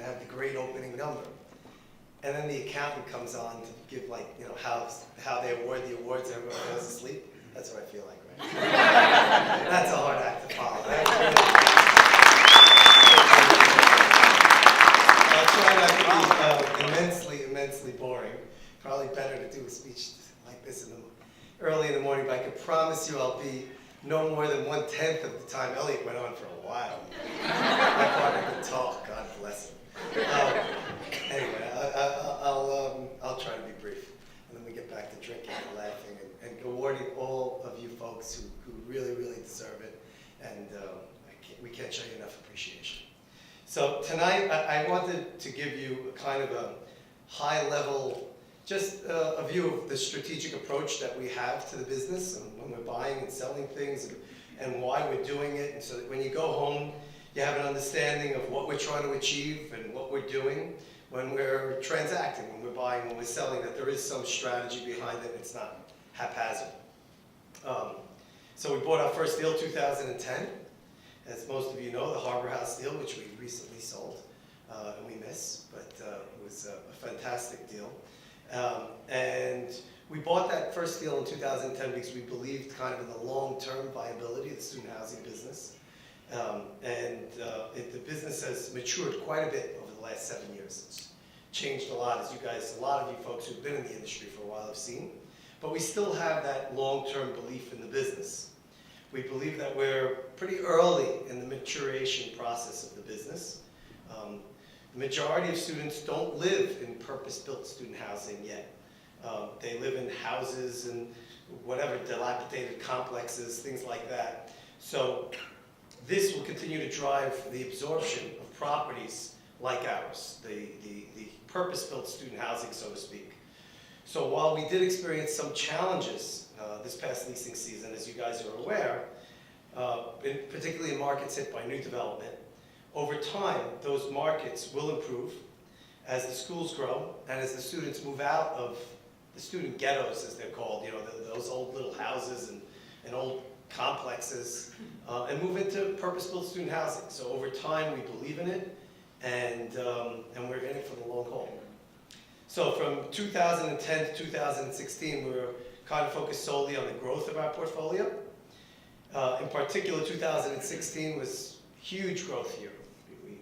have the great opening number. And then the accountant comes on to give, like, you know, how they award the awards, everyone goes to sleep. That's what I feel like right now. That's a hard act to follow. I'll try not to be immensely boring. Probably better to do a speech like this early in the morning, but I can promise you I'll be no more than 1/10 of the time. Elliot went on for a while. My partner could talk, God bless him. Anyway, I'll try to be brief, and then we get back to drinking and laughing and awarding all of you folks who really, really deserve it, and we can't show you enough appreciation. So tonight, I wanted to give you a kind of a high-level, just a view of the strategic approach that we have to the business and when we're buying and selling things and why we're doing it, and so that when you go home, you have an understanding of what we're trying to achieve and what we're doing when we're transacting, when we're buying, when we're selling, that there is some strategy behind it. It's not haphazard. So we bought our first deal 2010. As most of you know, the Harbor House deal, which we recently sold, and we miss, but it was a fantastic deal. And we bought that first deal in 2010 because we believed kind of in the long-term viability of the student housing business. The business has matured quite a bit over the last 7 years. It's changed a lot, as you guys, a lot of you folks who've been in the industry for a while have seen. But we still have that long-term belief in the business. We believe that we're pretty early in the maturation process of the business. The majority of students don't live in purpose-built student housing yet. They live in houses and whatever, dilapidated complexes, things like that. So this will continue to drive the absorption of properties like ours, the purpose-built student housing, so to speak. So while we did experience some challenges this past leasing season, as you guys are aware, particularly in markets hit by new development, over time, those markets will improve as the schools grow and as the students move out of the student ghettos, as they're called, you know, those old little houses and old complexes, and move into purpose-built student housing. So over time, we believe in it, and we're in it for the long haul. So from 2010 to 2016, we were kind of focused solely on the growth of our portfolio. In particular, 2016 was huge growth year.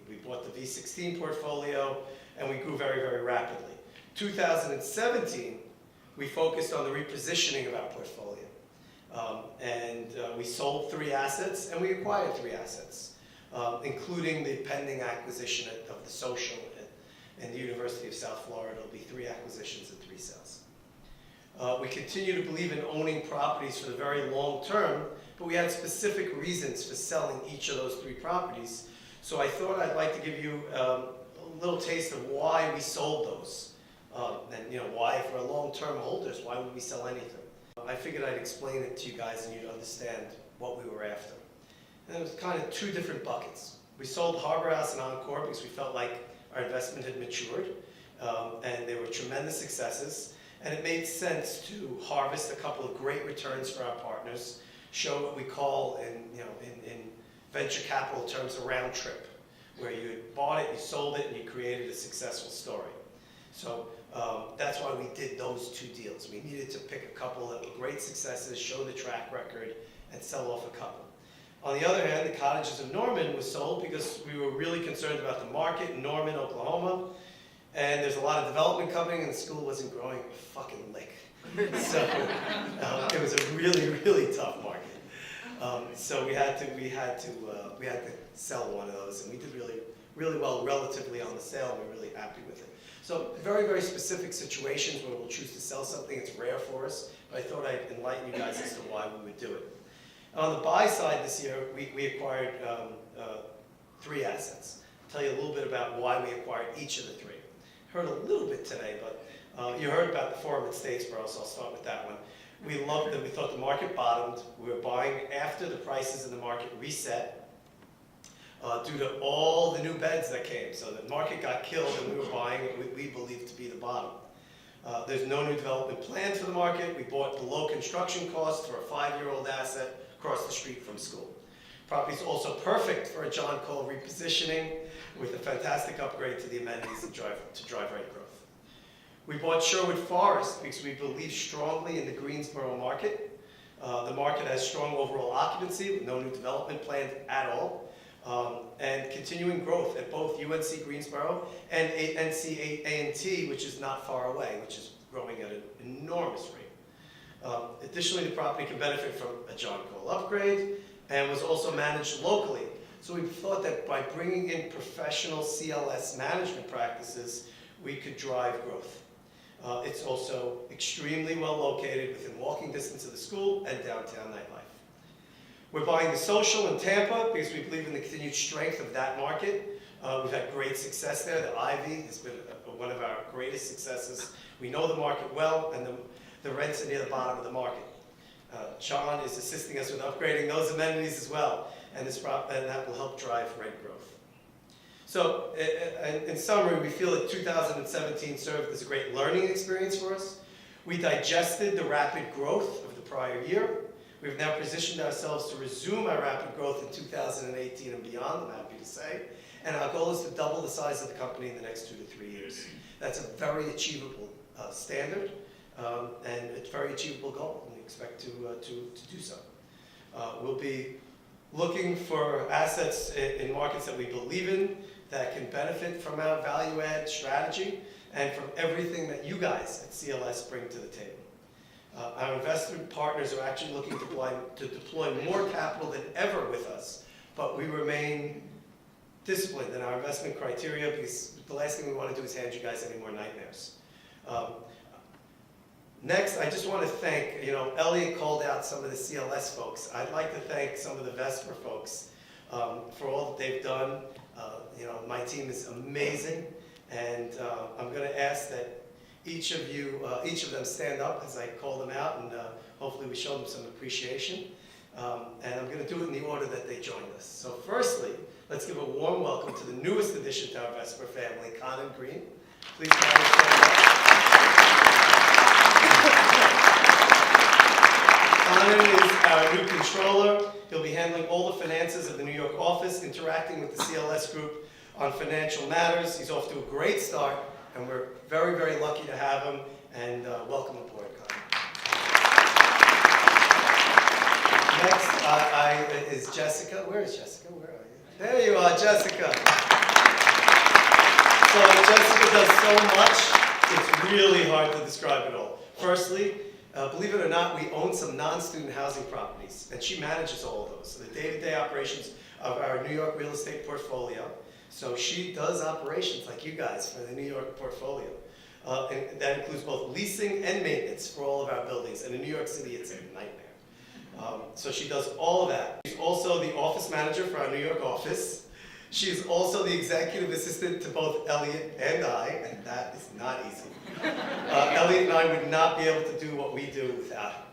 We bought the V16 portfolio, and we grew very, very rapidly. 2017, we focused on the repositioning of our portfolio. We sold 3 assets, and we acquired 3 assets, including the pending acquisition of the Social and the University of South Florida. It'll be 3 acquisitions and 3 sales. We continue to believe in owning properties for the very long term, but we had specific reasons for selling each of those 3 properties. So I thought I'd like to give you a little taste of why we sold those. And you know, why, if we're long-term holders, why would we sell anything? I figured I'd explain it to you guys and you'd understand what we were after. And it was kind of 2 different buckets. We sold Harbor House and Encore because we felt like our investment had matured, and they were tremendous successes, and it made sense to harvest a couple of great returns for our partners, show what we call in venture capital terms a round trip, where you had bought it, you sold it, and you created a successful story. So that's why we did those 2 deals. We needed to pick a couple that were great successes, show the track record, and sell off a couple. On the other hand, the Cottages of Norman was sold because we were really concerned about the market in Norman, Oklahoma, and there's a lot of development coming, and the school wasn't growing a fucking lick. So it was a really, really tough market. So we had to sell one of those, and we did really, really well relatively on the sale, and we're really happy with it. So very, very specific situations where we'll choose to sell something. It's rare for us, but I thought I'd enlighten you guys as to why we would do it. On the buy side this year, we acquired 3 assets. I'll tell you a little bit about why we acquired each of the 3. Heard a little bit today, but you heard about the Forum at Statesboro, so I'll start with that one. We loved that. We thought the market bottomed. We were buying after the prices in the market reset due to all the new beds that came. So the market got killed, and we were buying what we believed to be the bottom. There's no new development planned for the market. We bought below construction costs for a 5-year-old asset across the street from school. Property is also perfect for a John Cole repositioning with a fantastic upgrade to the amenities to drive rent growth. We bought Sherwood Forest because we believe strongly in the Greensboro market. The market has strong overall occupancy with no new development planned at all, and continuing growth at both UNC Greensboro and NC A&T, which is not far away, which is growing at an enormous rate. Additionally, the property can benefit from a John Cole upgrade and was also managed locally. So we thought that by bringing in professional CLS management practices, we could drive growth. It's also extremely well located within walking distance of the school and downtown nightlife. We're buying The Social in Tampa because we believe in the continued strength of that market. We've had great success there. The Ivy has been one of our greatest successes. We know the market well, and the rents are near the bottom of the market. John is assisting us with upgrading those amenities as well, and that will help drive rent growth. So, in summary, we feel that 2017 served as a great learning experience for us. We digested the rapid growth of the prior year. We've now positioned ourselves to resume our rapid growth in 2018 and beyond, I'm happy to say. And our goal is to double the size of the company in the next 2 to 3 years. That's a very achievable standard, and it's a very achievable goal, and we expect to do so. We'll be looking for assets in markets that we believe in, that can benefit from our value-add strategy and from everything that you guys at CLS bring to the table. Our investment partners are actually looking to deploy more capital than ever with us, but we remain disciplined in our investment criteria because the last thing we want to do is hand you guys any more nightmares. Next, I just want to thank, Elliot called out some of the CLS folks. I'd like to thank some of the Vesper folks for all that they've done. My team is amazing, and I'm going to ask that each of them stand up as I call them out, and hopefully we show them some appreciation. And I'm going to do it in the order that they joined us. So firstly, let's give a warm welcome to the newest addition to our Vesper family, Conan Green. Please stand up. Conan is our new controller. He'll be handling all the finances of the New York office, interacting with the CLS group on financial matters. He's off to a great start, and we're very, very lucky to have him, and welcome aboard, Conan. Next is Jessica. Where is Jessica? Where are you? There you are, Jessica. So Jessica does so much, it's really hard to describe it all. Firstly, believe it or not, we own some non-student housing properties, and she manages all of those. So the day-to-day operations of our New York real estate portfolio. So she does operations like you guys for the New York portfolio. And that includes both leasing and maintenance for all of our buildings. And in New York City, it's a nightmare. So she does all of that. She's also the office manager for our New York office. She's also the executive assistant to both Elliot and I, and that is not easy. Elliot and I would not be able to do what we do without her.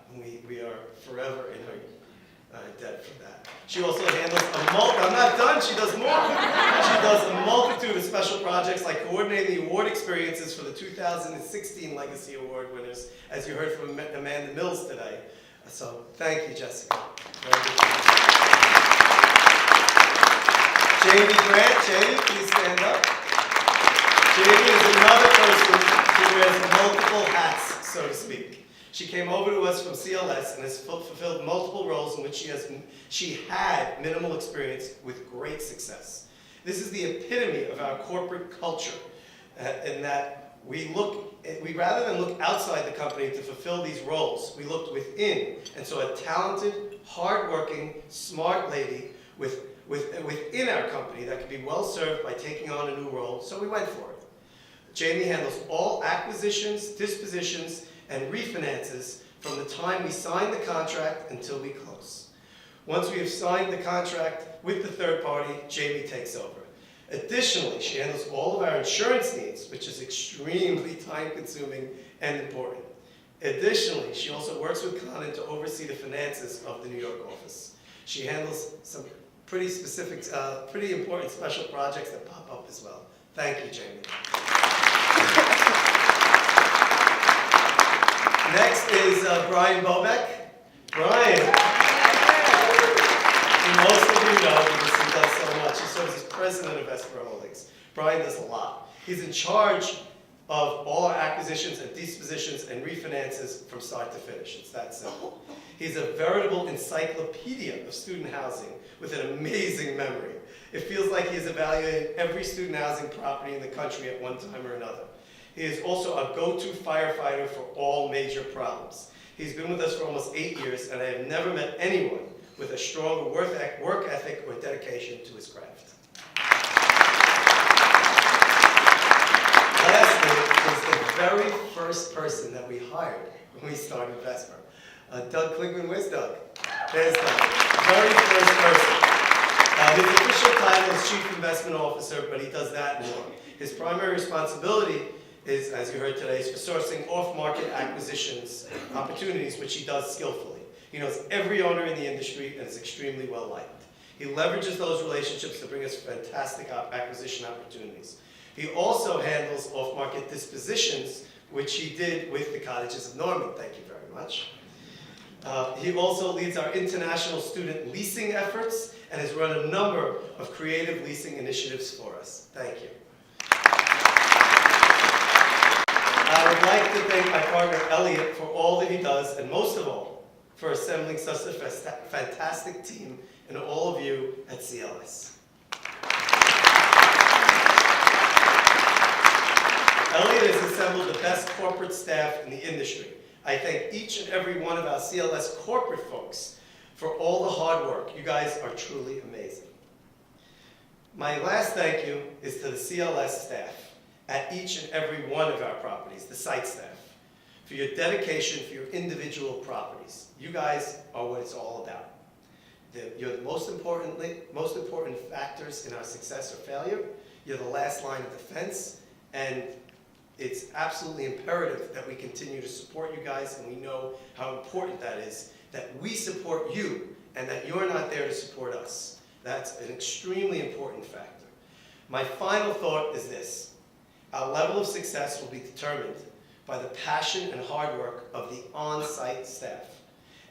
We are forever in her debt for that. She also handles I'm not done, she does more. She does a multitude of special projects like coordinating the award experiences for the 2016 Legacy Award winners, as you heard from Amanda Mills today. So thank you, Jessica. Jamie Grant, Jamie, please stand up. Jamie is another person who wears multiple hats, so to speak. She came over to us from CLS and has fulfilled multiple roles in which she had minimal experience with great success. This is the epitome of our corporate culture, in that we rather than look outside the company to fulfill these roles, we looked within and saw a talented, hardworking, smart lady within our company that could be well served by taking on a new role, so we went for it. Jamie handles all acquisitions, dispositions, and refinances from the time we sign the contract until we close. Once we have signed the contract with the third party, Jamie takes over. Additionally, she handles all of our insurance needs, which is extremely time-consuming and important. Additionally, she also works with Conan to oversee the finances of the New York office. She handles some pretty specific, pretty important special projects that pop up as well. Thank you, Jamie. Next is Brian Bobek. Brian, most of you president of Vesper Holdings. Brian does a lot. He's in charge of all our acquisitions and dispositions and refinances from start to finish. It's that simple. He's a veritable encyclopedia of student housing with an amazing memory. It feels like he has evaluated every student housing property in the country at one time or another. He is also a go-to firefighter for all major problems. He's been with us for almost 8 years, and I have never met anyone with a stronger work ethic or dedication to his craft. Lastly, is the very first person that we hired when we started Vesper. Doug Klingman, where's Doug? There's Doug. Very first person. His official title is Chief Investment Officer, but he does that and more. His primary responsibility is, as you heard today, is for sourcing off-market acquisitions opportunities, which he does skillfully. He knows every owner in the industry and is extremely well-liked. He leverages those relationships to bring us fantastic acquisition opportunities. He also handles off-market dispositions, which he did with the Cottages of Norman. Thank you very much. He also leads our international student leasing efforts and has run a number of creative leasing initiatives for us. Thank you. I would like to thank my partner Elliot for all that he does, and most of all, for assembling such a fantastic team and all of you at CLS. Elliot has assembled the best corporate staff in the industry. I thank each and every one of our CLS corporate folks for all the hard work. You guys are truly amazing. My last thank you is to the CLS staff at each and every one of our properties, the site staff, for your dedication for your individual properties. You guys are what it's all about. You're the most important factors in our success or failure. You're the last line of defense, and it's absolutely imperative that we continue to support you guys, and we know how important that is, that we support you and that you're not there to support us. That's an extremely important factor. My final thought is this. Our level of success will be determined by the passion and hard work of the on-site staff,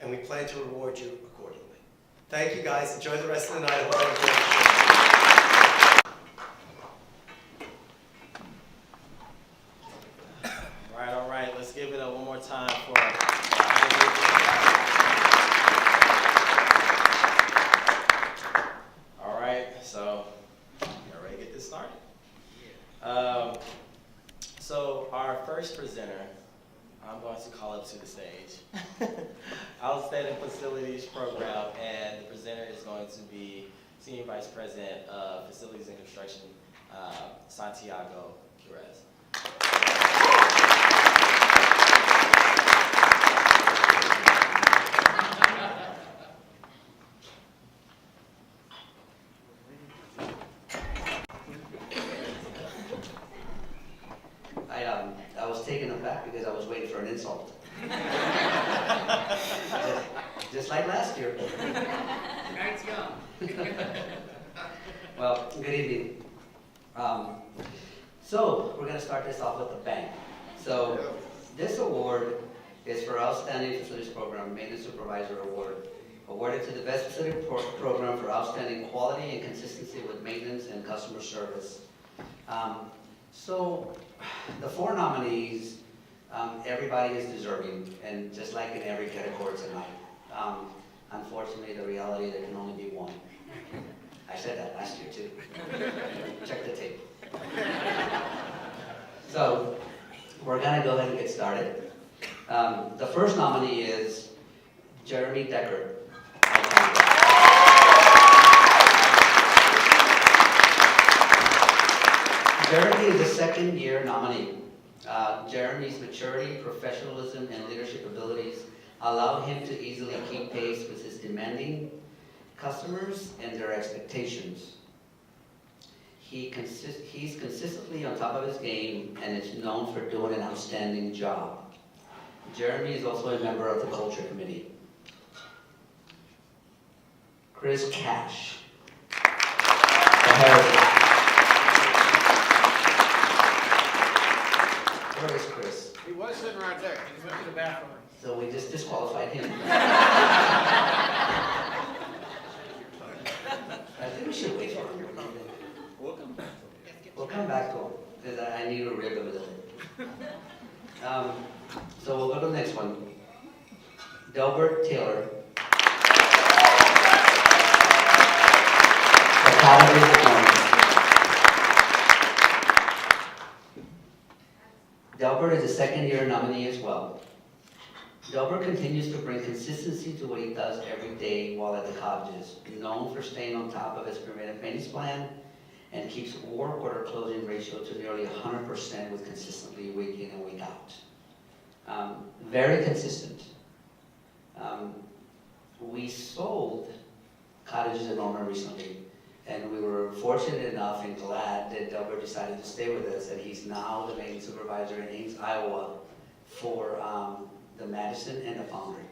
and we plan to reward you accordingly. Thank you guys. Enjoy the rest of the night. I hope All right, let's give it up one more time for All right, so y'all ready to get this started? So our first presenter, I'm going to call up to the stage. Outstanding Facilities Program, and the presenter is going to be Senior Vice President of Facilities and Construction, Santiago Quirez. I was taken aback because I was waiting for an insult. just like last year. Night's young. Well, good evening. So we're going to start this off with a bang. So this award is for Outstanding Facilities Program, Maintenance Supervisor Award, awarded to the best facility program for outstanding quality and consistency with maintenance and customer service. So the four nominees, everybody is deserving, and just like in every category tonight. Unfortunately, the reality, there can only be one. I said that last year too. Check the tape. So we're gonna go ahead and get started. The first nominee is Jeremy Decker. Jeremy is a second-year nominee. Jeremy's maturity, professionalism, and leadership abilities allow him to easily keep pace with his demanding customers and their expectations. He's consistently on top of his game and is known for doing an outstanding job. Jeremy is also a member of the Culture Committee. Chris Cash. Where is Chris? He was sitting right there. He went to the bathroom. So we just disqualified him. I think we should wait for him. is that I need to rib a little. So we'll go to the next one. Delbert Taylor. Academy Performance. Delbert is a second-year nominee as well. Delbert continues to bring consistency to what he does every day while at the colleges, known for staying on top of his preventive maintenance plan and keeps work order closing ratio to nearly 100% with consistently week in and week out. Very consistent. We sold cottages in Norman recently, and we were fortunate enough and glad that Delbert decided to stay with us, and he's now the maintenance supervisor in Ames, Iowa for the Madison and the Foundry.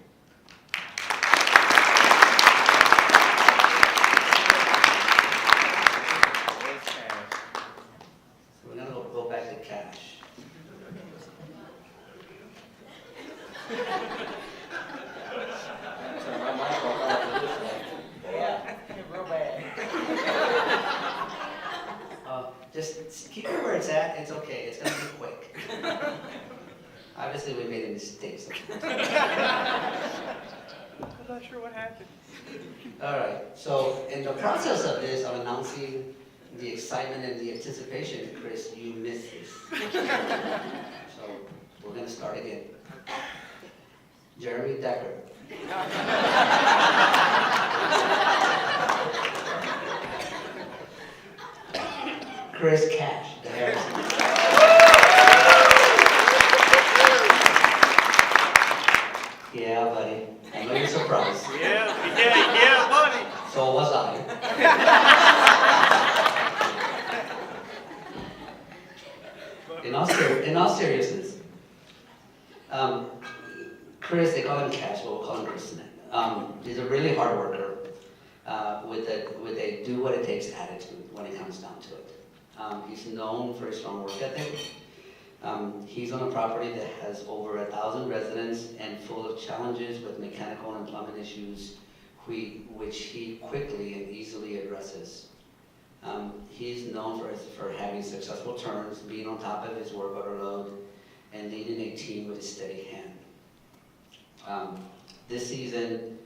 So we're gonna go back to cash. Turn my mic off after this one. Yeah, real bad. Just keep it where it's at, it's okay, it's gonna be quick. Obviously, we made a mistake. I'm not sure what happened. All right, so in the process of this, of announcing the excitement and the anticipation, Chris, you missed this. So we're gonna start again. Jeremy Decker. Chris Cash, the Harrison. Yeah, buddy. I know you're surprised. Yeah, buddy. So was I. In all seriousness, Chris, they call him Cash, but we'll call him Chris. He's a really hard worker with a do what it takes attitude when it comes down to it. He's known for his strong work ethic. He's on a property that has over 1,000 residents and full of challenges with mechanical and plumbing issues, which he quickly and easily addresses. He's known for having successful turns, being on top of his work order load, and leading a team with a steady hand. This season,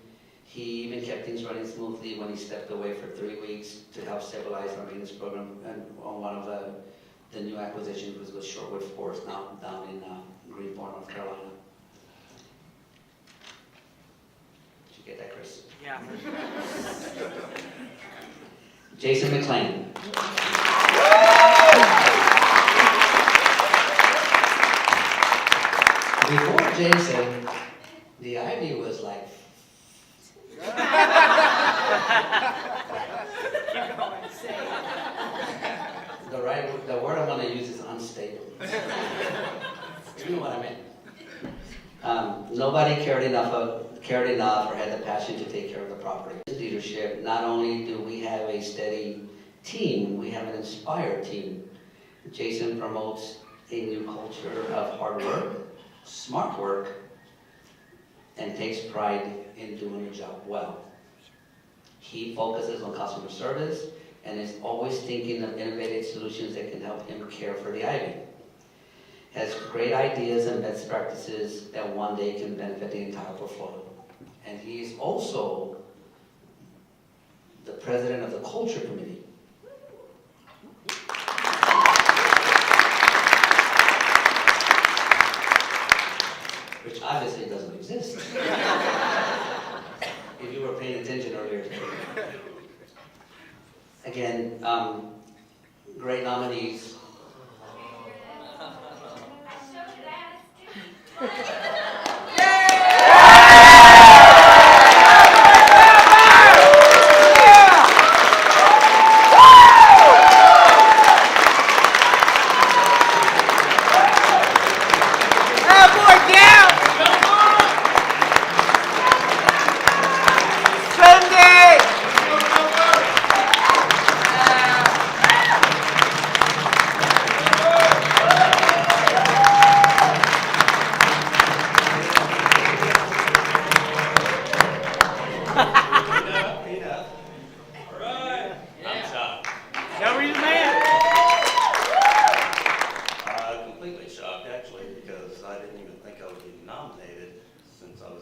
he even kept things running smoothly when he stepped away for 3 weeks to help stabilize our maintenance program and on one of the new acquisitions was with Shortwood Forest, now down in Greenport, North Carolina. Did you get that, Chris? Yeah. Jason McLean. Before Jason, the Ivy was like. The word I want to use is unstable. You know what I mean? Nobody cared enough or had the passion to take care of the property. Leadership, not only do we have a steady team, we have an inspired team. Jason promotes a new culture of hard work, smart work, and takes pride in doing the job well. He focuses on customer service and is always thinking of innovative solutions that can help him care for the Ivy. Has great ideas and best practices that one day can benefit the entire portfolio. And he is also the president of the Culture Committee. Which obviously doesn't exist. If you were paying attention earlier today. Again, great nominees.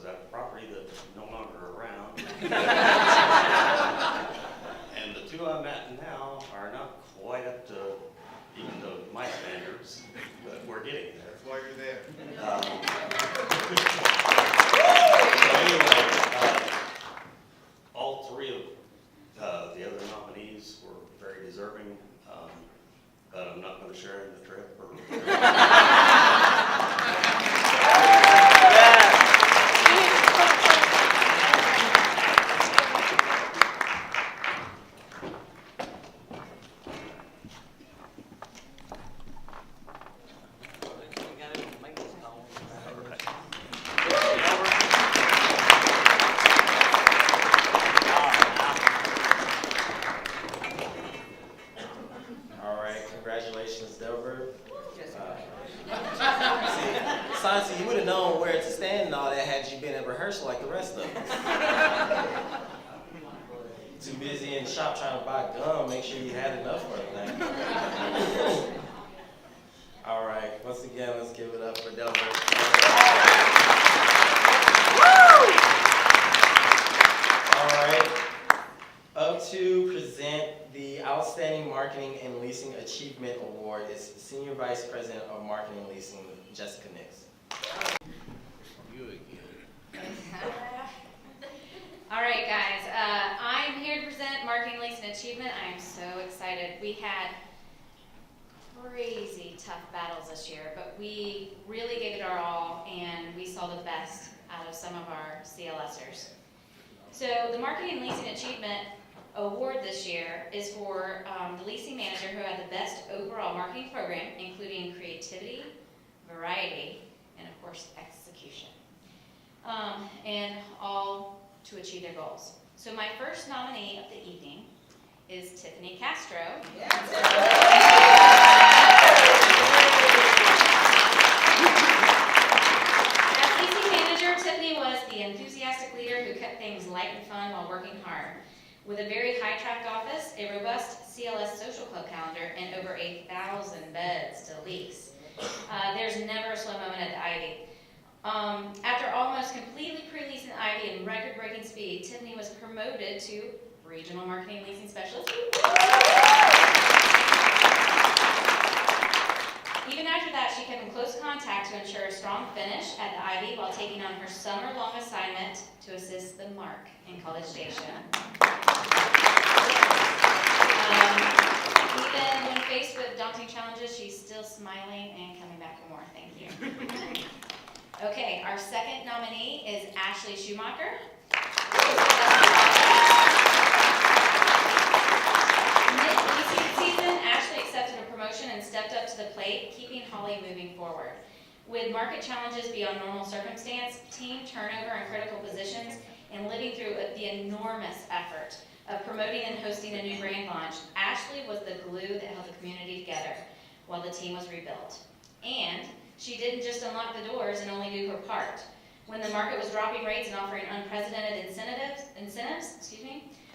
was at a property that's no longer around. And the two I'm at now are not quite up to even my standards, but we're getting there. That's why you're there. So anyway, all three of the other nominees were very deserving, but I'm not going to share in the trip. All right, congratulations, Delbert. Sansi, you would have known where to stand and all that had you been at rehearsal like the rest of us. Too busy in the shop trying to buy gum, make sure you had enough for everything. All right, once again, let's give it up for Delbert. All right, up to present the Outstanding Marketing and Leasing Achievement Award is Senior Vice President of Marketing and Leasing, Jessica Nix. You again. All right, guys. I'm here to present Marketing, Leasing, Achievement. I am so excited. We had crazy tough battles this year, but we really gave it our all, and we saw the best out of some of our CLSers. So the Marketing and Leasing Achievement Award this year is for the leasing manager who had the best overall marketing program, including creativity, variety, and of course execution, and all to achieve their goals. So my first nominee of the evening is Tiffany Castro. As leasing manager, Tiffany was the enthusiastic leader who kept things light and fun while working hard. With a very high-tracked office, a robust CLS social club calendar, and over 1,000 beds to lease, there's never a slow moment at the Ivy. After almost completely pre-leasing the Ivy in record-breaking speed, Tiffany was promoted to Regional Marketing Leasing Specialist. Even after that, she kept in close contact to ensure a strong finish at the Ivy while taking on her summer-long assignment to assist the Mark in College Station. Even when faced with daunting challenges, she's still smiling and coming back for more. Thank you. Okay, our second nominee is Ashley Schumacher. Mid-leasing season, Ashley accepted a promotion and stepped up to the plate, keeping Holly moving forward. With market challenges beyond normal circumstance, team turnover in critical positions, and living through the enormous effort of promoting and hosting a new brand launch, Ashley was the glue that held the community together while the team was rebuilt. And she didn't just unlock the doors and only do her part. When the market was dropping rates and offering unprecedented incentives,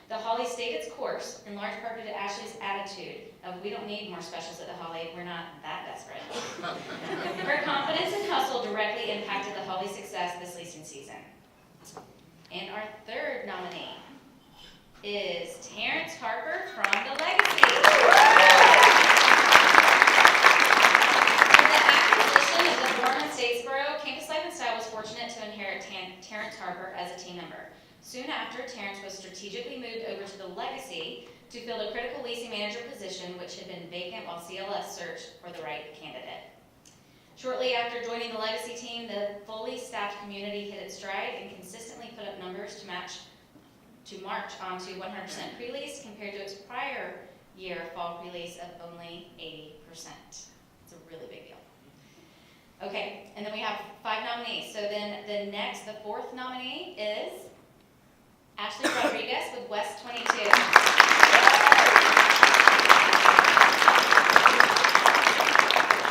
the Holly stayed its course, in large part due to Ashley's attitude of, we don't need more specials at the Holly, we're not that desperate. Her confidence and hustle directly impacted the Holly success this leasing season. And our third nominee is Terrence Harper from the Legacy. With the acquisition of the Norman Statesboro, Campus Life and Style was fortunate to inherit Terrence Harper as a team member. Soon after, Terrence was strategically moved over to the Legacy to fill a critical leasing manager position which had been vacant while CLS searched for the right candidate. Shortly after joining the Legacy team, the fully staffed community hit its stride and consistently put up numbers to march onto 100% pre-lease compared to its prior year fall pre-lease of only 80%. It's a really big deal. Okay, and then we have 5 nominees. So then the fourth nominee is Ashley Rodriguez with West 22.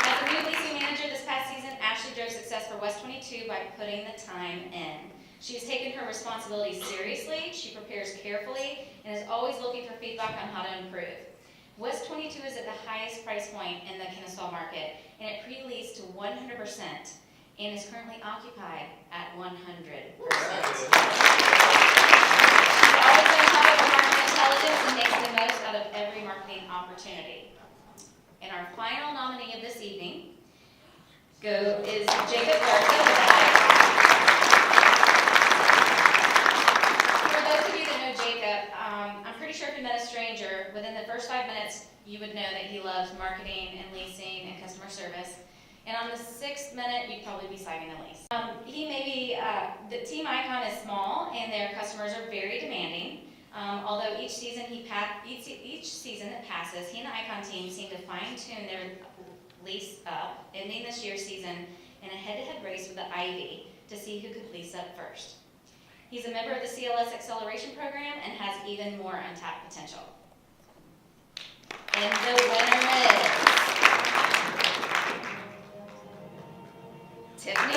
As a new leasing manager this past season, Ashley drove success for West 22 by putting the time in. She has taken her responsibilities seriously, she prepares carefully, and is always looking for feedback on how to improve. West 22 is at the highest price point in the Kennesaw market, and it pre-leased to 100%. and is currently occupied at 100%. Always on top of market intelligence and makes the most out of every marketing opportunity. And our final nominee of this evening is Jacob Garza. For those of you that know Jacob, I'm pretty sure if you met a stranger, within the first 5 minutes, you would know that he loves marketing and leasing and customer service. And on the 6th minute, you'd probably be signing a lease. The team icon is small and their customers are very demanding. Although each season that passes, he and the icon team seem to fine-tune their lease up, ending this year's season in a head-to-head race with the Ivy to see who could lease up first. He's a member of the CLS Acceleration Program and has even more untapped potential. And the winner is Tiffany.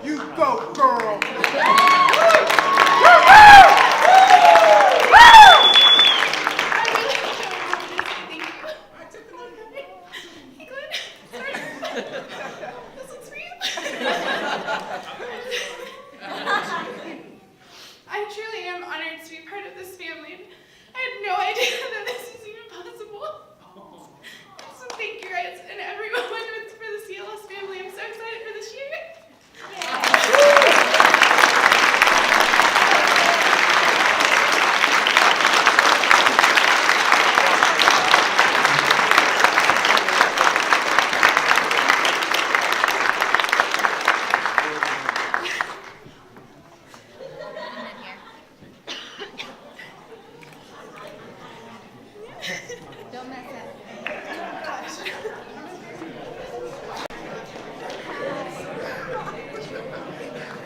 You go, girl! I truly am honored to be part of this family. I had no idea that this was even possible. So thank you guys and everyone for the CLS family. I'm so excited for this year. Don't mess up.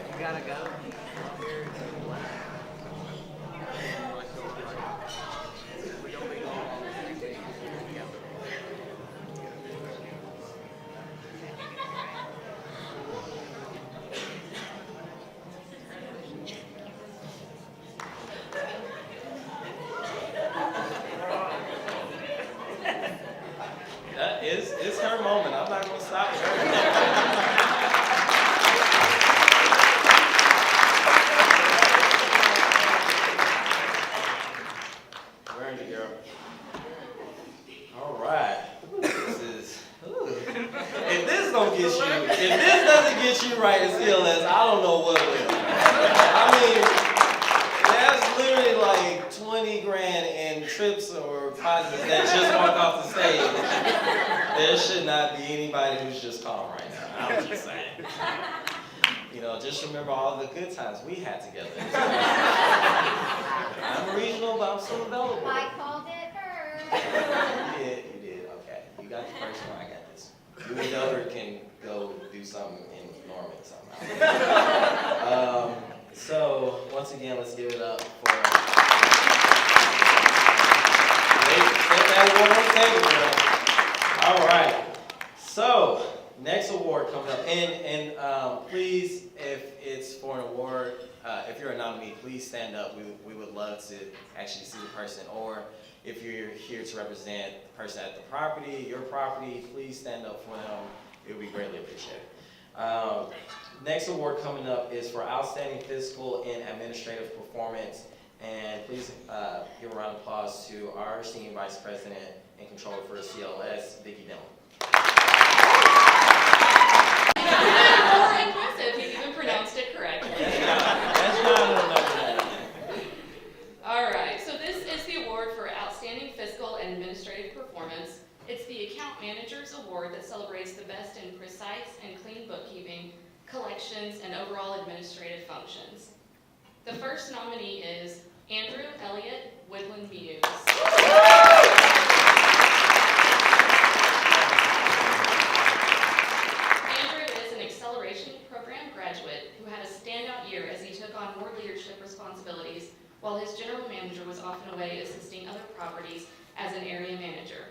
You gotta go. It's her moment. I'm not gonna stop her. Where are you, girl? All right. This is. If this don't get you, if this doesn't get you right at CLS, I don't know what will. I mean, that's literally like 20 grand in trips or prizes that just walk off the stage. There should not be anybody who's just calm right now. I'm just saying. You know, just remember all the good times we had together. I'm regional, but I'm still available. I called it first. You did. Okay. You got the first one, I got this. You and Dover can go do something in Norman somehow. So, once again, let's give it up for... Set that award on the table, girl. All right. So, next award coming up. And please, if it's for an award, if you're a nominee, please stand up. We would love to actually see the person. Or if you're here to represent the person at the property, your property, please stand up for them. It would be greatly appreciated. Next award coming up is for Outstanding Physical and Administrative Performance. And please give a round of applause to our Senior Vice President and Controller for CLS, Vicki Dillon. More impressive, he even pronounced it correctly. That's not enough. All right, so this is the award for Outstanding Fiscal and Administrative Performance. It's the Account Manager's Award that celebrates the best in precise and clean bookkeeping, collections, and overall administrative functions. The first nominee is Andrew Elliott Woodland Muse. Andrew is an acceleration program while his general manager was often away assisting other properties as an area manager.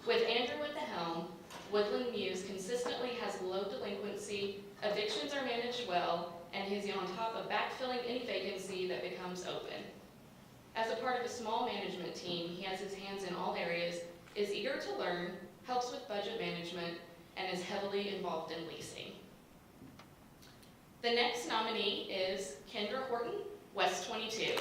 With Andrew at the helm, Woodland Muse consistently has low delinquency, evictions are managed well, and he's on top of backfilling any vacancy that becomes open. As a part of a small management team, he has his hands in all areas, is eager to learn, helps with budget management, and is heavily involved in leasing. The next nominee is Kendra Horton, West 22.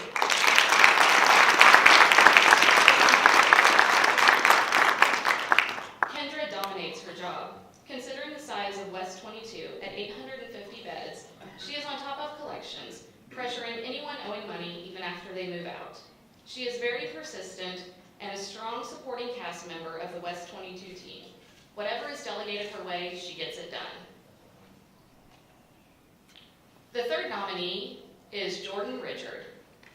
Kendra dominates her job. Considering the size of West 22 at 850 beds, she is on top of collections, pressuring anyone owing money even after they move out. She is very persistent and a strong supporting cast member of the West 22 team. Whatever is delegated her way, she gets it done. The third nominee is Jordan Richard,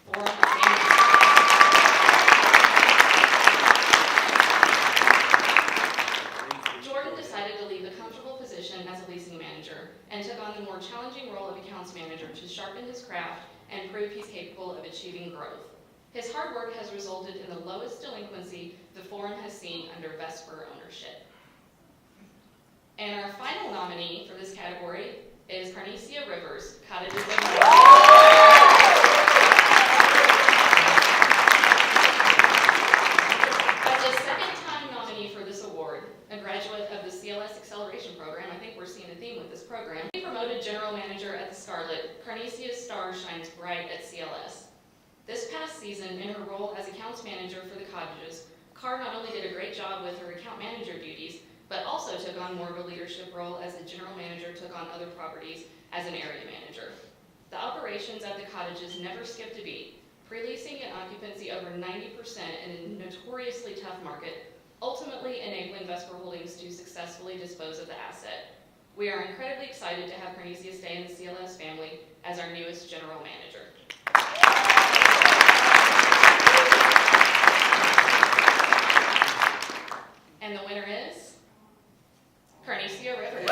former manager. Jordan decided to leave the comfortable position as a leasing manager and took on the more challenging role of accounts manager to sharpen his craft and prove he's capable of achieving growth. His hard work has resulted in the lowest delinquency the Forum has seen under Vesper ownership. And our final nominee for this category is Carnesia Rivers, Cottages of As a second-time nominee for this award, a graduate of the CLS Acceleration Program, I think we're seeing a theme with this program, he promoted general manager at the Scarlet. Carnesia's star shines bright at CLS. This past season, in her role as accounts manager for the cottages, Carr not only did a great job with her account manager duties, but also took on more of a leadership role as the general manager took on other properties as an area manager. The operations at the cottages never skipped a beat, pre-leasing and occupancy over 90% in a notoriously tough market, ultimately enabling Vesper Holdings to successfully dispose of the asset. We are incredibly excited to have Carnesia stay in the CLS family as our newest general manager. And the winner is Carnesia Rivers.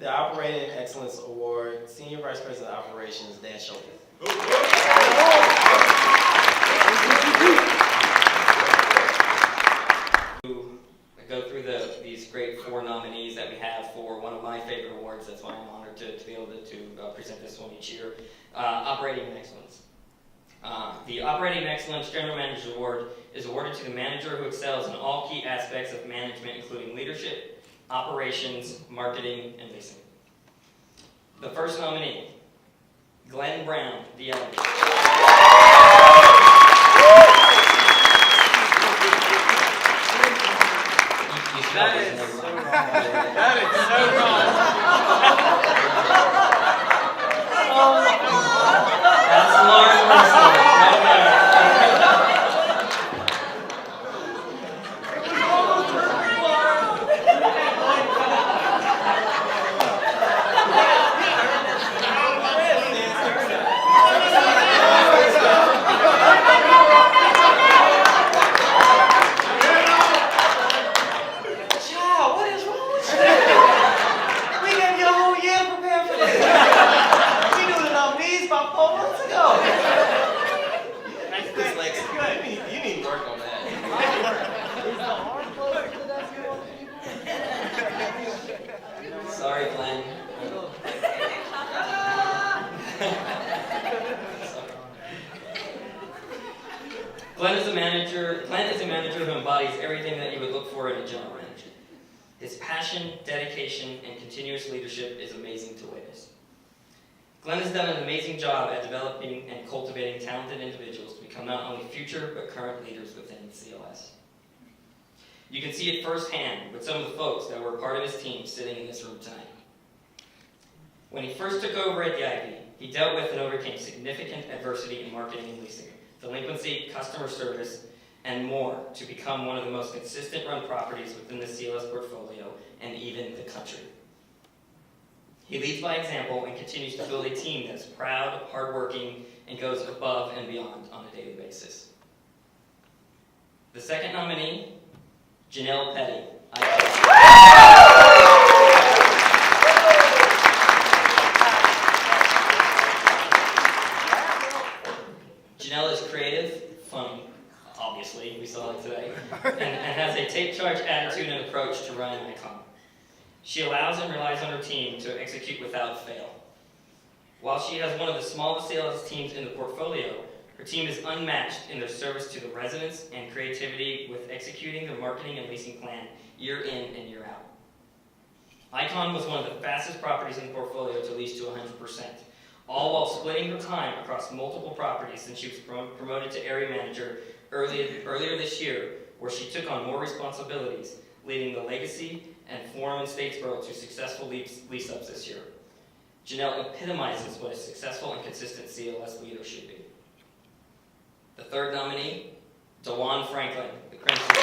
the Operating Excellence Award, Senior Vice President of Operations, Dan Schulte. Go through these great 4 nominees that we have for one of my favorite awards. That's why I'm honored to be able to present this one each year. Operating Excellence. The Operating Excellence General Manager Award is awarded to the manager who excels in all key aspects of management, including leadership, operations, marketing, and leasing. The first nominee, Glenn Brown, the editor. That is so wrong. That is so wrong. That's Lauren Russell, right there. Child, what is wrong with you? We gave you a whole year to prepare for this. We knew the nominees about 4 months ago. Dyslexia. You need to work on that. Sorry, Glenn. Glenn is a manager who embodies everything that you would look for in a general manager. His passion, dedication, and continuous leadership is amazing to witness. Glenn has done an amazing job at developing and cultivating talented individuals to become not only future but current leaders within CLS. You can see it firsthand with some of the folks that were part of his team sitting in this room tonight. When he first took over at the IB, he dealt with and overcame significant adversity in marketing and leasing, delinquency, customer service, and more to become one of the most consistent run properties within the CLS portfolio and even the country. He leads by example and continues to build a team that is proud, hardworking, and goes above and beyond on a daily basis. The second nominee, Janelle Petty. Janelle is creative, funny, obviously, we saw it today, and has a take-charge attitude and approach to running Icon. She allows and relies on her team to execute without fail. While she has one of the smallest sales teams in the portfolio, her team is unmatched in their service to the residents and creativity with executing their marketing and leasing plan year in and year out. Icon was one of the fastest properties in the portfolio to lease to 100%, all while splitting her time across multiple properties since she was promoted to area manager earlier this year, where she took on more responsibilities, leading the Legacy and Forum and Statesboro to successful lease-ups this year. Janelle epitomizes what a successful and consistent CLS leader should be. The third nominee, DeJuan Franklin, the Crimson.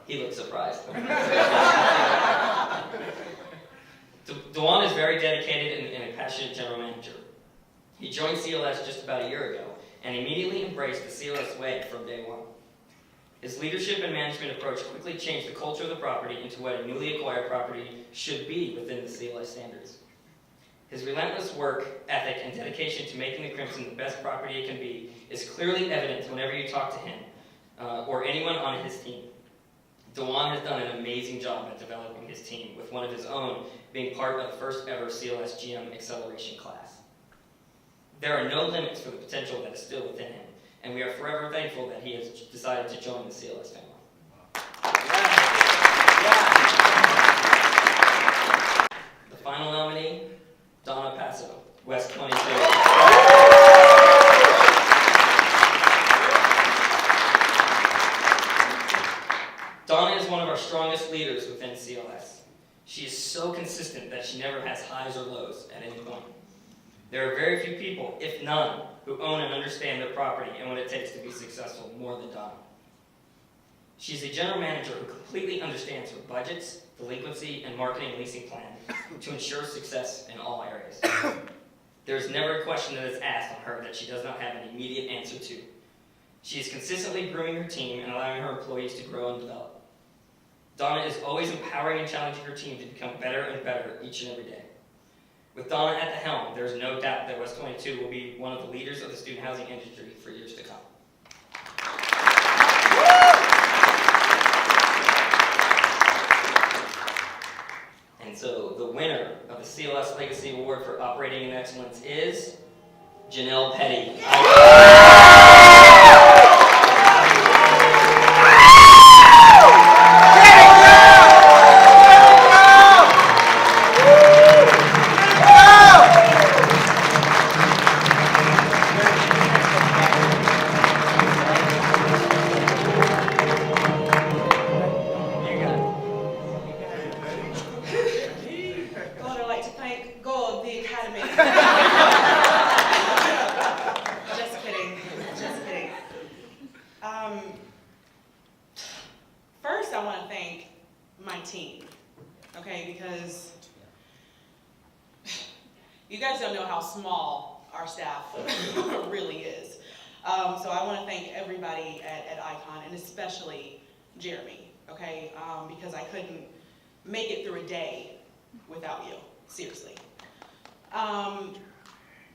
He looks surprised. DeJuan is very dedicated and a passionate general manager. He joined CLS just about a year ago and immediately embraced the CLS way from day one. His leadership and management approach quickly changed the culture of the property into what a newly acquired property should be within the CLS standards. His relentless work ethic and dedication to making the Crimson the best property it can be is clearly evident whenever you talk to him or anyone on his team. DeJuan has done an amazing job at developing his team, with one of his own being part of the first ever CLS GM acceleration class. There are no limits for the potential that is still within him, and we are forever thankful that he has decided to join the CLS family. The final nominee, Donna Passo, West 22. Donna is one of our strongest leaders within CLS. She is so consistent that she never has highs or lows at any point. There are very few people, if none, who own and understand their property and what it takes to be successful more than Donna. She's a general manager who completely understands her budgets, delinquency, and marketing and leasing plan to ensure success in all areas. There is never a question that is asked on her that she does not have an immediate answer to. She is consistently grooming her team and allowing her employees to grow and develop. Donna is always empowering and challenging her team to become better and better each and every day. With Donna at the helm, there is no doubt that West 22 will be one of the leaders of the student housing industry for years to come. And so the winner of the CLS Legacy Award for Operating in Excellence is Janelle Petty. God, I'd like to thank God, the Academy. Just kidding, just kidding. First, I want to thank my team, okay, because you guys don't know how small our staff really is. So I want to thank everybody at Icon, and especially Jeremy, okay, because I couldn't make it through a day without you, seriously.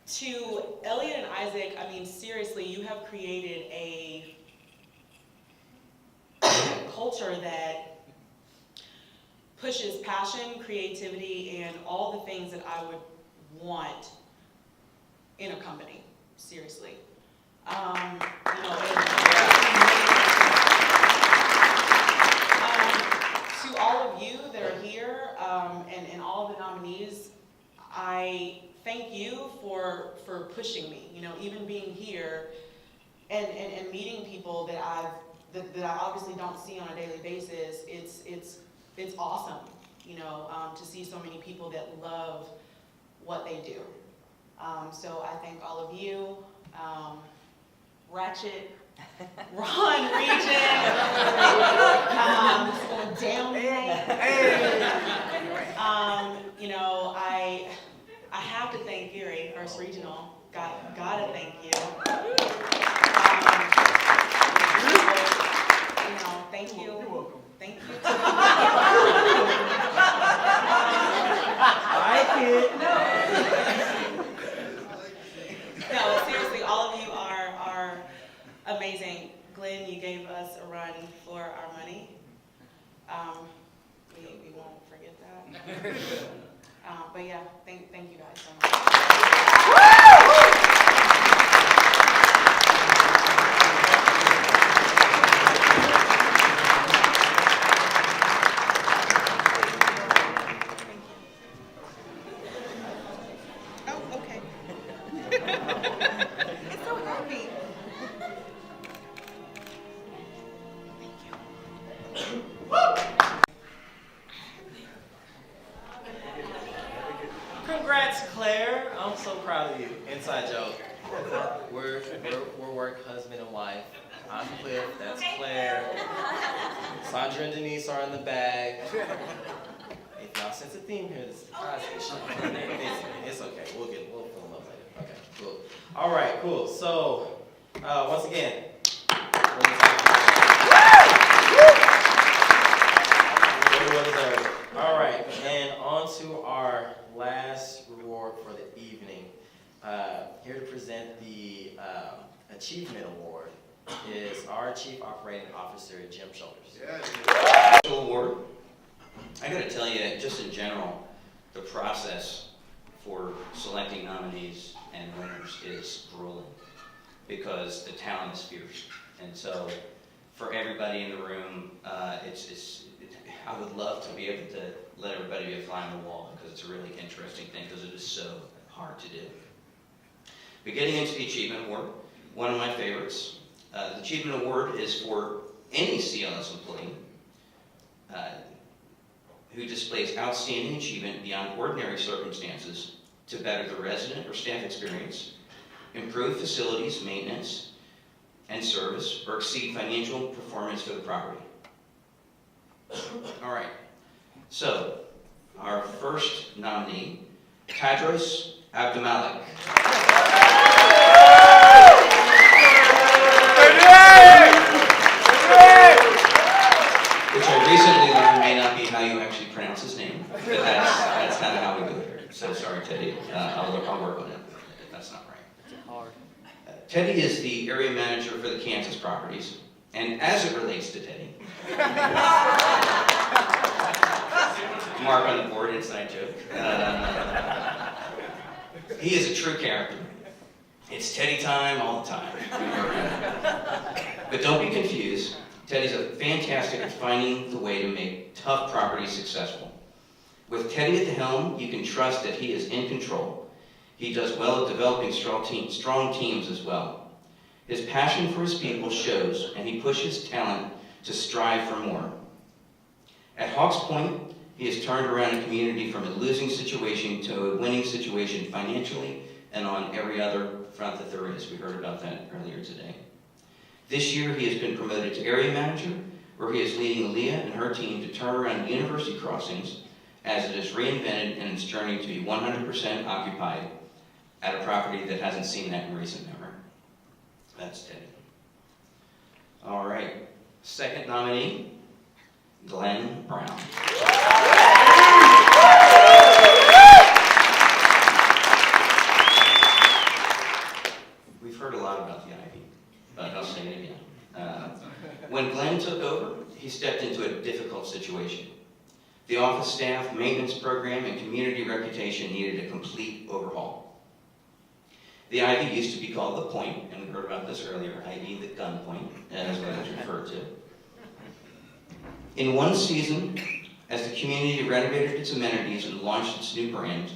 To Elliot and Isaac, I mean, seriously, you have created a culture that pushes passion, creativity, and all the things that I would want in a company, seriously. You know, to all of you that are here, and all of the nominees, I thank you for pushing me. You know, even being here and meeting people that I obviously don't see on a daily basis. It's awesome. You know, to see so many people that love what they do. So I thank all of you, Ratchet, Ron, Region, down you know, I have to thank Gary, First Regional. Gotta thank you. You know, thank you. You're welcome. Thank you. No, seriously, all of you are amazing. Glenn, you gave us a run for our money. We won't forget that. But yeah, thank you guys so much. Oh, okay. It's so happy. Congrats, Claire. I'm so proud of you. Inside joke. We're work husband and wife. I'm Cliff, that's Claire. Sandra and Denise are in the bag. If y'all sense a theme here, this is surprise. It's okay. We'll fill them up later. Okay, cool. All right, cool. So, once again, well deserved. All right, and on to our last reward for the evening. Here to present the Achievement Award is our Chief Operating Officer, Jim Shoulders. Award. I gotta tell you, just in general, the process for selecting nominees and winners is grueling because the talent is fierce. And so, for everybody in the room, I would love to be able to let everybody be a fly on the wall because it's a really interesting thing because it is so hard to do. But getting into the Achievement Award, one of my favorites. The Achievement Award is for any CLS employee who displays outstanding achievement beyond ordinary circumstances to better the resident or staff experience, improve facilities, maintenance, and service, or exceed financial performance for the property. All right, so our first nominee, Tadros Abdumalik. So sorry, Teddy. I'll work on it. That's not right. Teddy is the area manager for the Kansas properties, and as it relates to Teddy, mark on the board, inside joke. He is a true character. It's Teddy time all the time. But don't be confused. Teddy's a fantastic at finding the way to make tough properties successful. With Teddy at the helm, you can trust that he is in control. He does well at developing strong teams as well. His passion for his people shows, and he pushes talent to strive for more. At Hawks Point, he has turned around a community from a losing situation to a winning situation financially and on every other front that there is. We heard about that earlier today. This year, he has been promoted to area manager, where he is leading Aaliyah and her team to turn around University Crossings as it is reinvented in its journey to be 100% occupied at a property that hasn't seen that in recent memory. That's Teddy. All right, second nominee, Glenn Brown. We've heard a lot about the Ivy, but I'll say it again. When Glenn took over, he stepped into a difficult situation. The office staff, maintenance program, and community reputation needed a complete overhaul. The Ivy used to be called the Point, and we heard about this earlier, i.e. the gun point, as what it's referred to. In one season, as the community renovated its amenities and launched its new brand,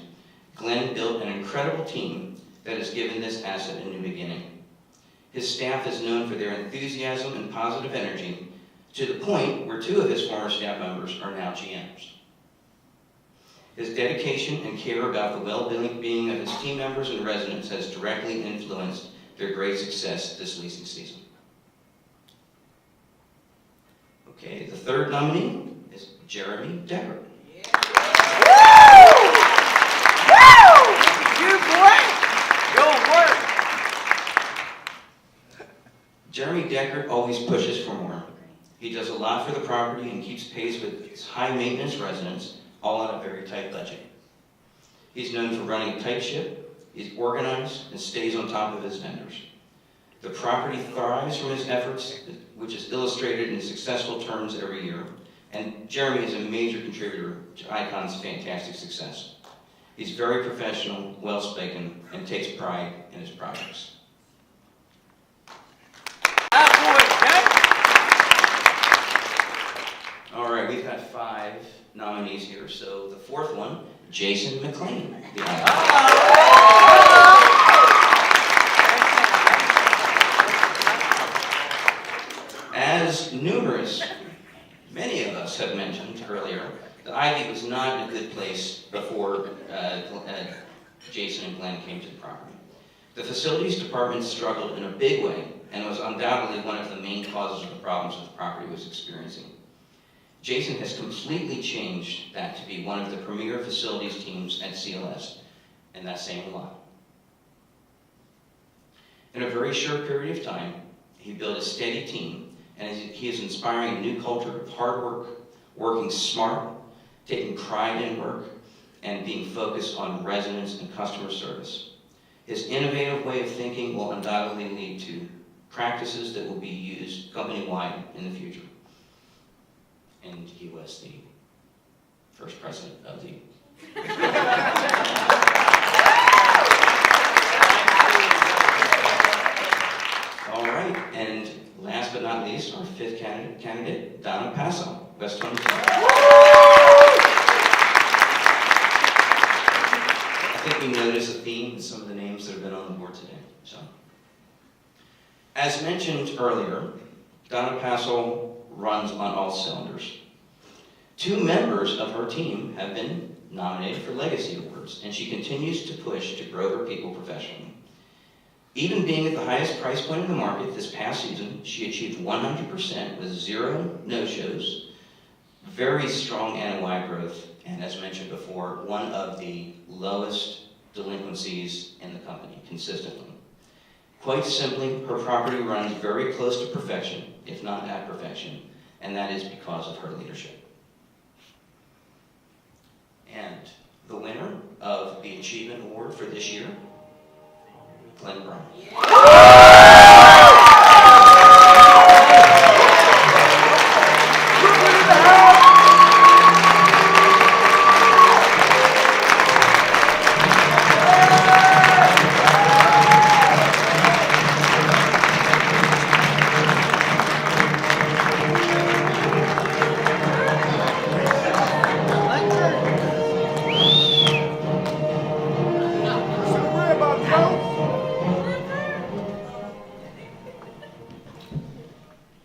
Glenn built an incredible team that has given this asset a new beginning. His staff is known for their enthusiasm and positive energy, to the point where 2 of his former staff members are now GMs. His dedication and care about the well-being of his team members and residents has directly influenced their great success this leasing season. Okay, the third nominee is Jeremy Decker. Jeremy Decker always pushes for more. He does a lot for the property and keeps pace with its high-maintenance residents, all on a very tight budget. He's known for running a tight ship, he's organized, and stays on top of his vendors. The property thrives from his efforts, which is illustrated in successful terms every year, and Jeremy is a major contributor to Icon's fantastic success. He's very professional, well-spoken, and takes pride in his projects. All right, we've got 5 nominees here, so the fourth one, Jason McLean. As many of us have mentioned earlier, the Ivy was not a good place before Jason and Glenn came to the property. The facilities department struggled in a big way and was undoubtedly one of the main causes of the problems that the property was experiencing. Jason has completely changed that to be one of the premier facilities teams at CLS, and that's saying a lot. In a very short period of time, he built a steady team, and he is inspiring a new culture of hard work, working smart, taking pride in work, and being focused on residents and customer service. His innovative way of thinking will undoubtedly lead to practices that will be used company-wide in the future. And he was the first president of the... All right, and last but not least, our 5th candidate, Donna Passo, West 22. I think we noticed a theme in some of the names that have been on the board today. So, as mentioned earlier, Donna Passo runs on all cylinders. 2 members of her team have been nominated for Legacy Awards, and she continues to push to grow her people professionally. Even being at the highest price point in the market this past season, she achieved 100% with 0 no-shows, very strong NOI growth, and as mentioned before, one of the lowest delinquencies in the company consistently. Quite simply, her property runs very close to perfection, if not at perfection, and that is because of her leadership. And the winner of Achievement Award for this year, Glenn Brown.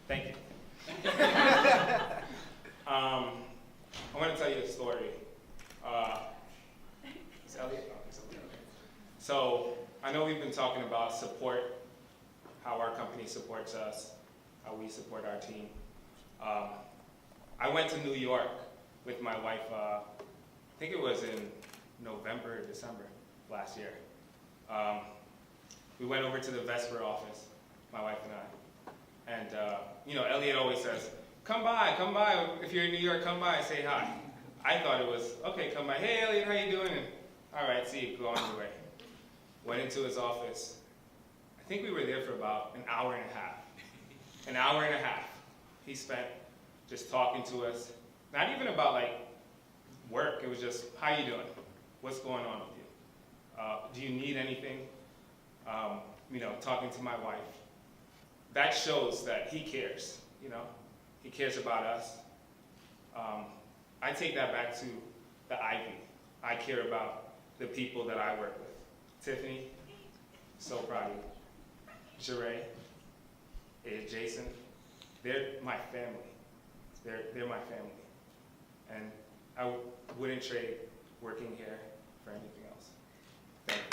Thank you. I want to tell you a story. Is Elliot? Oh, it's Elliot. So I know we've been talking about support, how our company supports us, how we support our team. I went to New York with my wife, I think it was in November or December last year. We went over to the Vesper office, my wife and I. And, you know, Elliot always says, come by. If you're in New York, come by and say hi. I thought it was, okay, come by. Hey, Elliot, how you doing? And, all right, see you, go on your way. Went into his office. I think we were there for about an hour and a half. An hour and a half he spent just talking to us. Not even about, like, work. It was just, how you doing? What's going on with you? Do you need anything? You know, talking to my wife. That shows that he cares, you know? He cares about us. I take that back to the Ivy. I care about the people that I work with. Tiffany, so proud of you. Jeray, Jason, they're my family. They're my family. And I wouldn't trade working here for anything else. Thank you.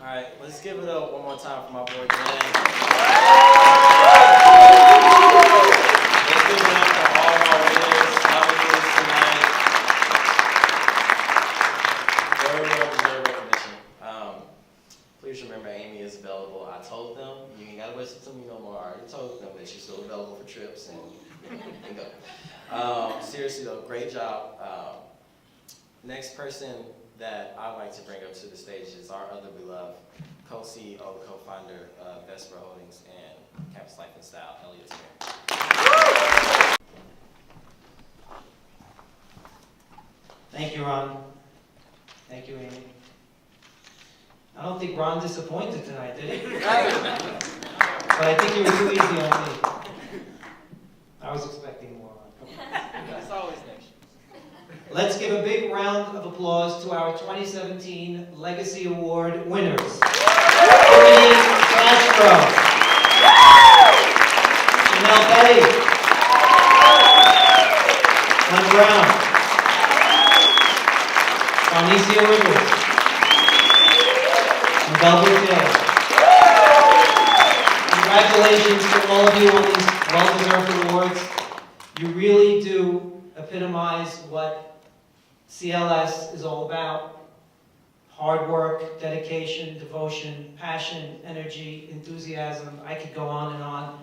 All right, let's give it up one more time for my boy Glenn. Let's give it up for all our winners, nominees tonight. Very well deserved recognition. Please remember Amy is available. I told them, you ain't gotta whistle to me no more. I already told them that she's still available for trips and go. Seriously though, great job. Next person that I'd like to bring up to the stage is our other beloved co-CEO, co-founder of Vesper Holdings and Campus Life and Style, Elliot Smith. Thank you, Ron. Thank you, Amy. I don't think Ron disappointed tonight, did he? But I think you were too easy on me. I was expecting more. Come on. That's always next. Let's give a big round of applause to our 2017 Legacy Award winners. Tiffany Castro, Chanel Petty, Glenn Brown, Arnesia Winters, and Belbert Taylor. Congratulations to all of you on these well-deserved awards. You really do epitomize what CLS is all about. Hard work, dedication, devotion, passion, energy, enthusiasm. I could go on and on.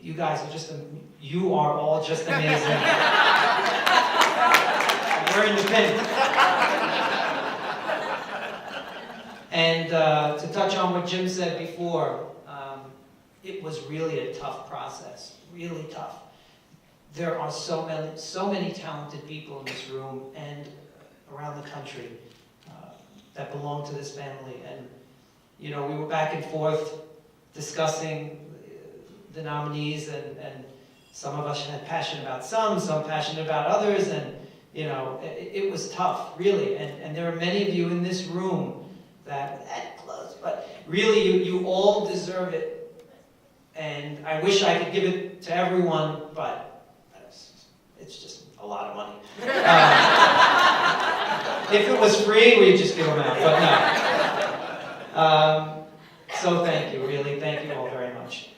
You guys are you are all just amazing. We're in the pin. And to touch on what Jim said before, it was really a tough process, really tough. There are so many talented people in this room and around the country that belong to this family. And, you know, we were back and forth discussing the nominees, and some of us had passion about some passionate about others, and, you know, it was tough, really. And there are many of you in this room that close, but really you all deserve it. And I wish I could give it to everyone, but it's just a lot of money. If it was free, we'd just give them out, but no. So thank you, really, thank you all very much.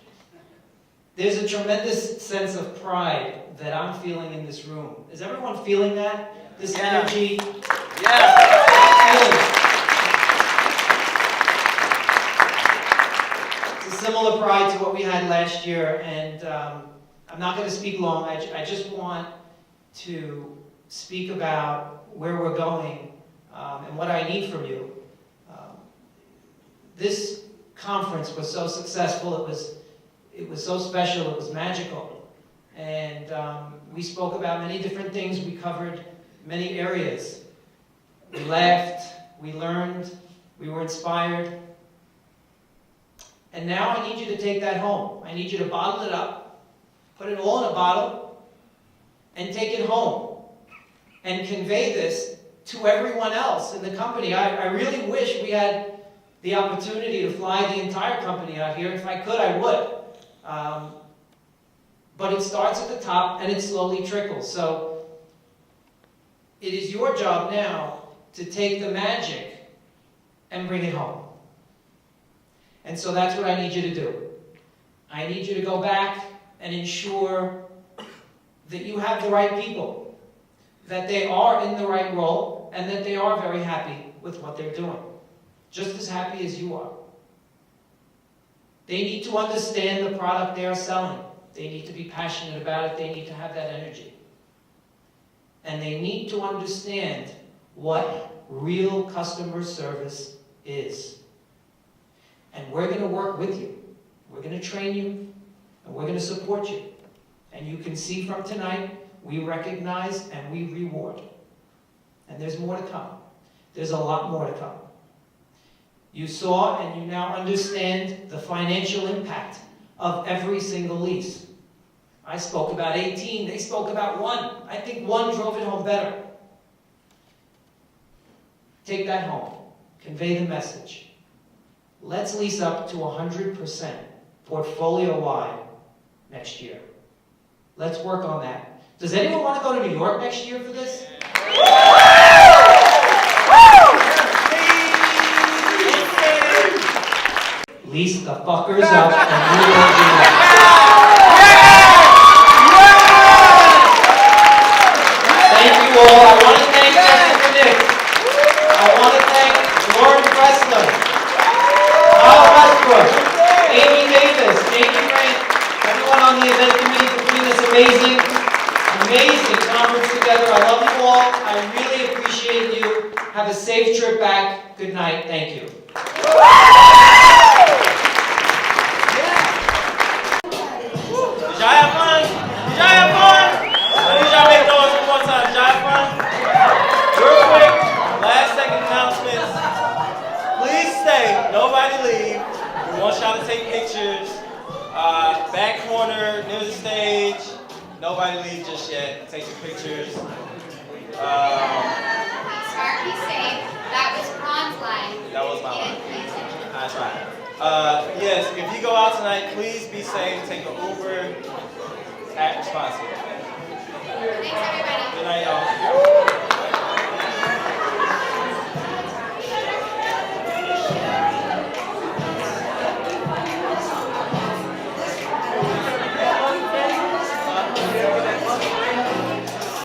There's a tremendous sense of pride that I'm feeling in this room. Is everyone feeling that? This energy? Yeah. Feeling it. It's a similar pride to what we had last year, and I'm not going to speak long. I just want to speak about where we're going and what I need from you. This conference was so successful. It was so special. It was magical, and we spoke about many different things. We covered many areas. We laughed. We learned. We were inspired. And now I need you to take that home. I need you to bottle it up, put it all in a bottle, and take it home and convey this to everyone else in the company. I really wish we had the opportunity to fly the entire company out here. If I could, I would. But it starts at the top and it slowly trickles. So it is your job now to take the magic and bring it home. And so that's what I need you to do. I need you to go back and ensure that you have the right people, that they are in the right role, and that they are very happy with what they're doing, just as happy as you are. They need to understand the product they are selling. They need to be passionate about it. They need to have that energy. And they need to understand what real customer service is. And we're going to work with you. We're going to train you, and we're going to support you. And you can see from tonight, we recognize and we reward. And there's more to come. There's a lot more to come. You saw and you now understand the financial impact of every single lease. I spoke about 18, they spoke about 1. I think 1 drove it home better. Take that home. Convey the message. Let's lease up to 100% portfolio-wide next year. Let's work on that. Does anyone want to go to New York next year for this? Lease the fuckers up and we will do that. Thank you all. I want to thank Jessica Nick. I want to thank Lauren Presley, Paul Westbrook, Amy Davis, Amy Grant, everyone on the event committee for putting this amazing conference together. I love you all. I really appreciate you. Have a safe trip back. Good night. Thank you. Did y'all have fun? Did y'all have fun? I need y'all make noise one more time. Did y'all have fun? Real quick, last second announcements. Please stay. Nobody leave. We want y'all to take pictures. Back corner near the stage. Nobody leave just yet. Take your pictures. Start be safe. That was Ron's line. That was my line. That's right. Yes, if you go out tonight, please be safe. Take an Uber. Act responsible. Thanks, everybody. Good night, y'all.